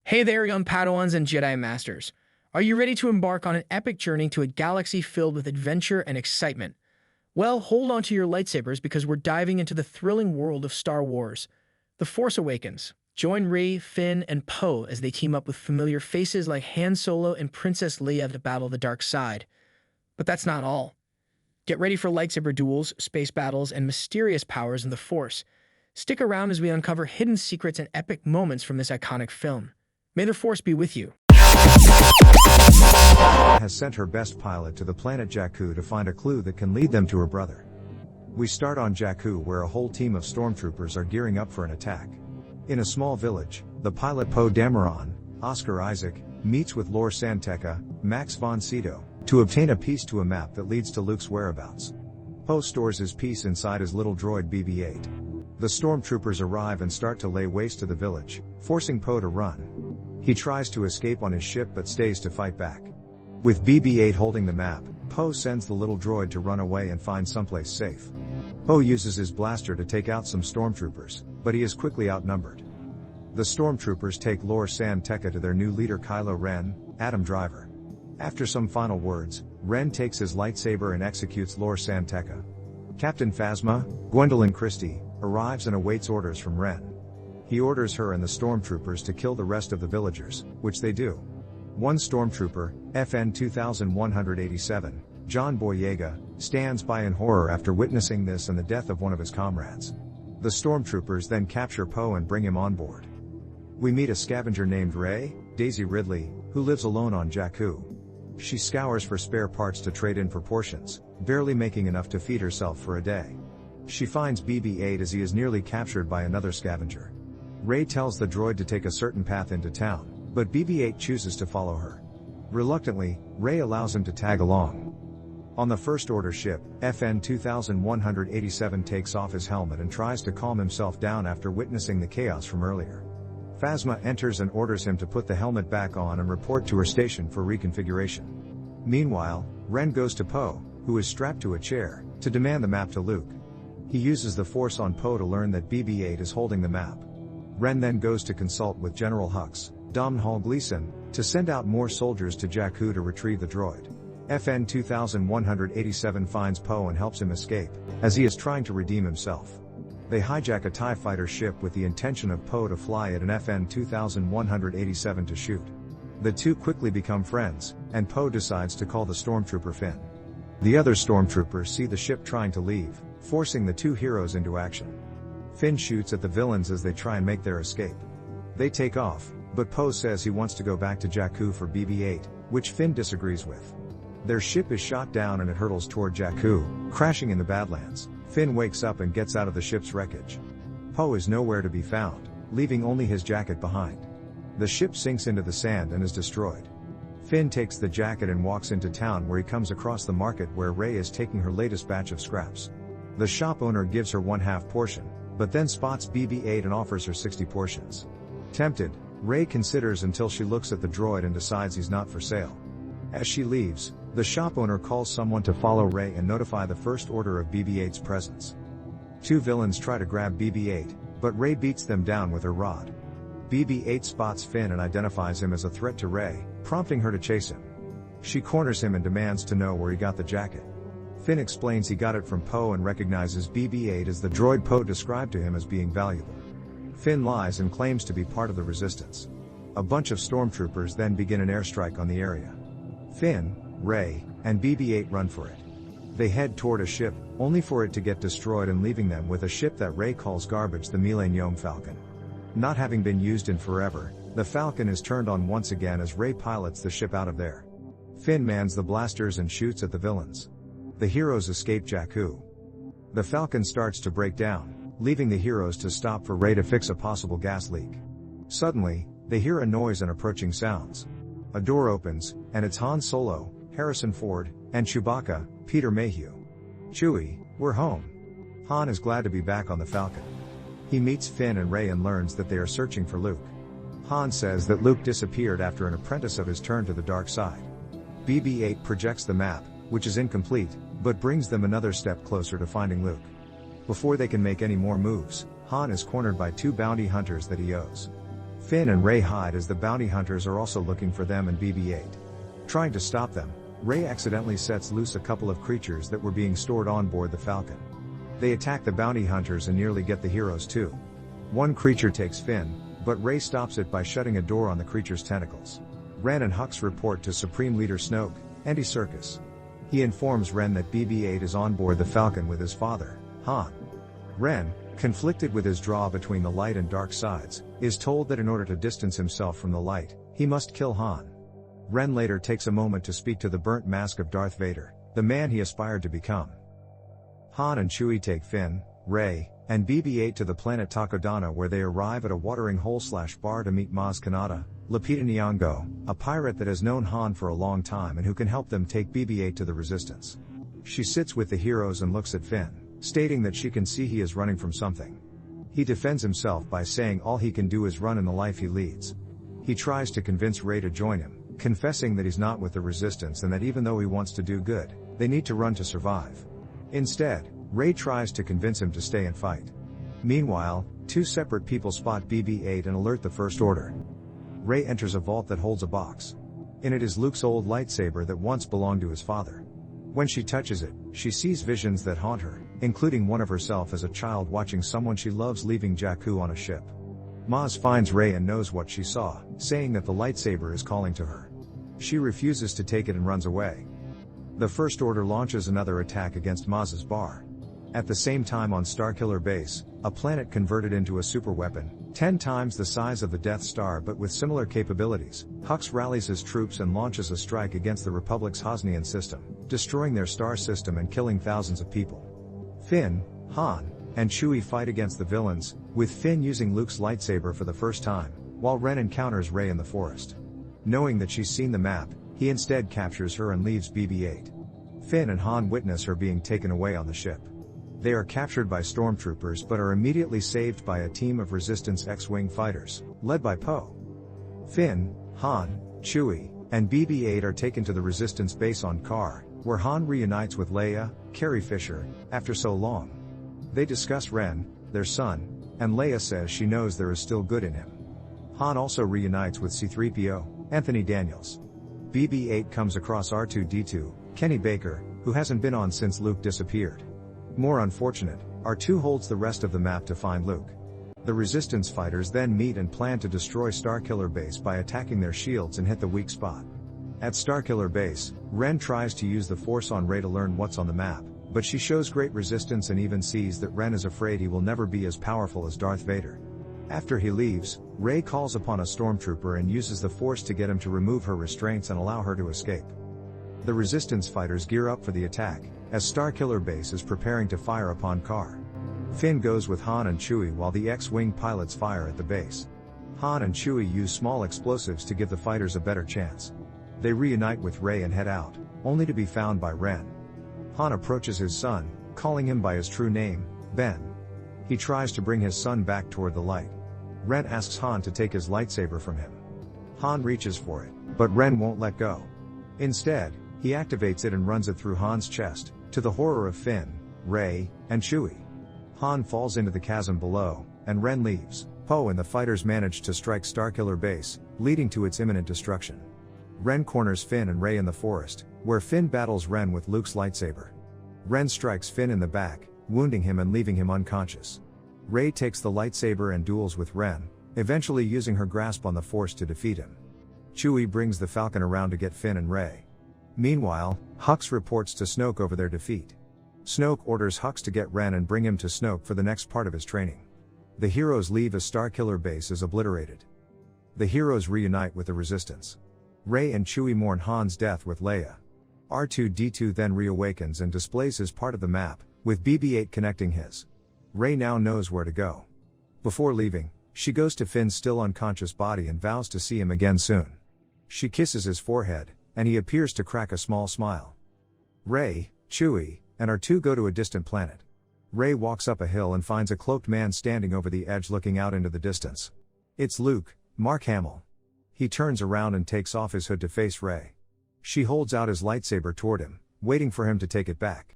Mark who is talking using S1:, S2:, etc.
S1: Hey there, young Padawans and Jedi Masters. Are you ready to embark on an epic journey to a galaxy filled with adventure and excitement? Well, hold on to your lightsabers because we're diving into the thrilling world of Star Wars. The Force Awakens. Join Rey, Finn, and Poe as they team up with familiar faces like Han Solo and Princess Leia to battle the dark side. But that's not all. Get ready for lightsaber duels, space battles, and mysterious powers in the Force. Stick around as we uncover hidden secrets and epic moments from this iconic film. May the Force be with you.
S2: Has sent her best pilot to the planet Jakku to find a clue that can lead them to her brother. We start on Jakku, where a whole team of stormtroopers are gearing up for an attack. In a small village, the pilot Poe Dameron, Oscar Isaac, meets with Lor San Tekka, Max von Sydow, to obtain a piece to a map that leads to Luke's whereabouts. Poe stores his piece inside his little droid BB-8. The stormtroopers arrive and start to lay waste to the village, forcing Poe to run. He tries to escape on his ship but stays to fight back. With BB-8 holding the map, Poe sends the little droid to run away and find someplace safe. Poe uses his blaster to take out some stormtroopers, but he is quickly outnumbered. The stormtroopers take Lor San Tekka to their new leader Kylo Ren, Adam Driver. After some final words, Ren takes his lightsaber and executes Lor San Tekka. Captain Phasma, Gwendolyn Christie, arrives and awaits orders from Ren. He orders her and the stormtroopers to kill the rest of the villagers, which they do. One stormtrooper, FN 2187, John Boyega, stands by in horror after witnessing this and the death of one of his comrades. The stormtroopers then capture Poe and bring him on board. We meet a scavenger named Rey, Daisy Ridley, who lives alone on Jakku. She scours for spare parts to trade in for portions, barely making enough to feed herself for a day. She finds BB-8 as he is nearly captured by another scavenger. Rey tells the droid to take a certain path into town, but BB-8 chooses to follow her. Reluctantly, Rey allows him to tag along. On the First Order ship, FN 2187 takes off his helmet and tries to calm himself down after witnessing the chaos from earlier. Phasma enters and orders him to put the helmet back on and report to her station for reconfiguration. Meanwhile, Ren goes to Poe, who is strapped to a chair, to demand the map to Luke. He uses the Force on Poe to learn that BB-8 is holding the map. Ren then goes to consult with General Hux, Domhnall Gleeson, to send out more soldiers to Jakku to retrieve the droid. FN 2187 finds Poe and helps him escape, as he is trying to redeem himself. They hijack a TIE fighter ship with the intention of Poe to fly it and FN 2187 to shoot. The two quickly become friends, and Poe decides to call the stormtrooper Finn. The other stormtroopers see the ship trying to leave, forcing the two heroes into action. Finn shoots at the villains as they try and make their escape. They take off, but Poe says he wants to go back to Jakku for BB-8, which Finn disagrees with. Their ship is shot down and it hurtles toward Jakku, crashing in the Badlands. Finn wakes up and gets out of the ship's wreckage. Poe is nowhere to be found, leaving only his jacket behind. The ship sinks into the sand and is destroyed. Finn takes the jacket and walks into town where he comes across the market where Rey is taking her latest batch of scraps. The shop owner gives her 1/2 portion, but then spots BB-8 and offers her 60 portions. Tempted, Rey considers until she looks at the droid and decides he's not for sale. As she leaves, the shop owner calls someone to follow Rey and notify the First Order of BB-8's presence. Two villains try to grab BB-8, but Rey beats them down with her rod. BB-8 spots Finn and identifies him as a threat to Rey, prompting her to chase him. She corners him and demands to know where he got the jacket. Finn explains he got it from Poe and recognizes BB-8 as the droid Poe described to him as being valuable. Finn lies and claims to be part of the resistance. A bunch of stormtroopers then begin an airstrike on the area. Finn, Rey, and BB-8 run for it. They head toward a ship, only for it to get destroyed and leaving them with a ship that Rey calls garbage, the Millennium Falcon. Not having been used in forever, the Falcon is turned on once again as Rey pilots the ship out of there. Finn mans the blasters and shoots at the villains. The heroes escape Jakku. The Falcon starts to break down, leaving the heroes to stop for Rey to fix a possible gas leak. Suddenly, they hear a noise and approaching sounds. A door opens, and it's Han Solo, Harrison Ford, and Chewbacca, Peter Mayhew. "Chewie, we're home." Han is glad to be back on the Falcon. He meets Finn and Rey and learns that they are searching for Luke. Han says that Luke disappeared after an apprentice of his turned to the dark side. BB-8 projects the map, which is incomplete, but brings them another step closer to finding Luke. Before they can make any more moves, Han is cornered by two bounty hunters that he owes. Finn and Rey hide as the bounty hunters are also looking for them and BB-8. Trying to stop them, Rey accidentally sets loose a couple of creatures that were being stored on board the Falcon. They attack the bounty hunters and nearly get the heroes too. One creature takes Finn, but Rey stops it by shutting a door on the creature's tentacles. Ren and Hux report to Supreme Leader Snoke, Andy Serkis. He informs Ren that BB-8 is on board the Falcon with his father, Han. Ren, conflicted with his draw between the light and dark sides, is told that in order to distance himself from the light, he must kill Han. Ren later takes a moment to speak to the burnt mask of Darth Vader, the man he aspired to become. Han and Chewie take Finn, Rey, and BB-8 to the planet Takodana, where they arrive at a watering hole/bar to meet Maz Kanata, Lupita Nyong'o, a pirate that has known Han for a long time and who can help them take BB-8 to the Resistance. She sits with the heroes and looks at Finn, stating that she can see he is running from something. He defends himself by saying all he can do is run in the life he leads. He tries to convince Rey to join him, confessing that he's not with the Resistance and that even though he wants to do good, they need to run to survive. Instead, Rey tries to convince him to stay and fight. Meanwhile, two separate people spot BB-8 and alert the First Order. Rey enters a vault that holds a box. In it is Luke's old lightsaber that once belonged to his father. When she touches it, she sees visions that haunt her, including one of herself as a child watching someone she loves leaving Jakku on a ship. Maz finds Rey and knows what she saw, saying that the lightsaber is calling to her. She refuses to take it and runs away. The First Order launches another attack against Maz's bar. At the same time on Starkiller Base, a planet converted into a superweapon, 10 times the size of the Death Star but with similar capabilities, Hux rallies his troops and launches a strike against the Republic's Hosnian system, destroying their star system and killing thousands of people. Finn, Han, and Chewie fight against the villains, with Finn using Luke's lightsaber for the first time, while Ren encounters Rey in the forest. Knowing that she's seen the map, he instead captures her and leaves BB-8. Finn and Han witness her being taken away on the ship. They are captured by stormtroopers but are immediately saved by a team of Resistance X-Wing fighters, led by Poe. Finn, Han, Chewie, and BB-8 are taken to the Resistance base on Kar, where Han reunites with Leia, Carrie Fisher, after so long. They discuss Ren, their son, and Leia says she knows there is still good in him. Han also reunites with C-3PO, Anthony Daniels. BB-8 comes across R2-D2, Kenny Baker, who hasn't been on since Luke disappeared. More unfortunate, R2 holds the rest of the map to find Luke. The Resistance fighters then meet and plan to destroy Starkiller Base by attacking their shields and hit the weak spot. At Starkiller Base, Ren tries to use the Force on Rey to learn what's on the map, but she shows great resistance and even sees that Ren is afraid he will never be as powerful as Darth Vader. After he leaves, Rey calls upon a stormtrooper and uses the Force to get him to remove her restraints and allow her to escape. The Resistance fighters gear up for the attack, as Starkiller Base is preparing to fire upon Kar. Finn goes with Han and Chewie while the X-Wing pilots fire at the base. Han and Chewie use small explosives to give the fighters a better chance. They reunite with Rey and head out, only to be found by Ren. Han approaches his son, calling him by his true name, Ben. He tries to bring his son back toward the light. Ren asks Han to take his lightsaber from him. Han reaches for it, but Ren won't let go. Instead, he activates it and runs it through Han's chest, to the horror of Finn, Rey, and Chewie. Han falls into the chasm below, and Ren leaves. Poe and the fighters manage to strike Starkiller Base, leading to its imminent destruction. Ren corners Finn and Rey in the forest, where Finn battles Ren with Luke's lightsaber. Ren strikes Finn in the back, wounding him and leaving him unconscious. Rey takes the lightsaber and duels with Ren, eventually using her grasp on the Force to defeat him. Chewie brings the Falcon around to get Finn and Rey. Meanwhile, Hux reports to Snoke over their defeat. Snoke orders Hux to get Ren and bring him to Snoke for the next part of his training. The heroes leave as Starkiller Base is obliterated. The heroes reunite with the Resistance. Rey and Chewie mourn Han's death with Leia. R2-D2 then reawakens and displays his part of the map, with BB-8 connecting his. Rey now knows where to go. Before leaving, she goes to Finn's still unconscious body and vows to see him again soon. She kisses his forehead, and he appears to crack a small smile. Rey, Chewie, and R2 go to a distant planet. Rey walks up a hill and finds a cloaked man standing over the edge looking out into the distance. It's Luke, Mark Hamill. He turns around and takes off his hood to face Rey. She holds out his lightsaber toward him, waiting for him to take it back.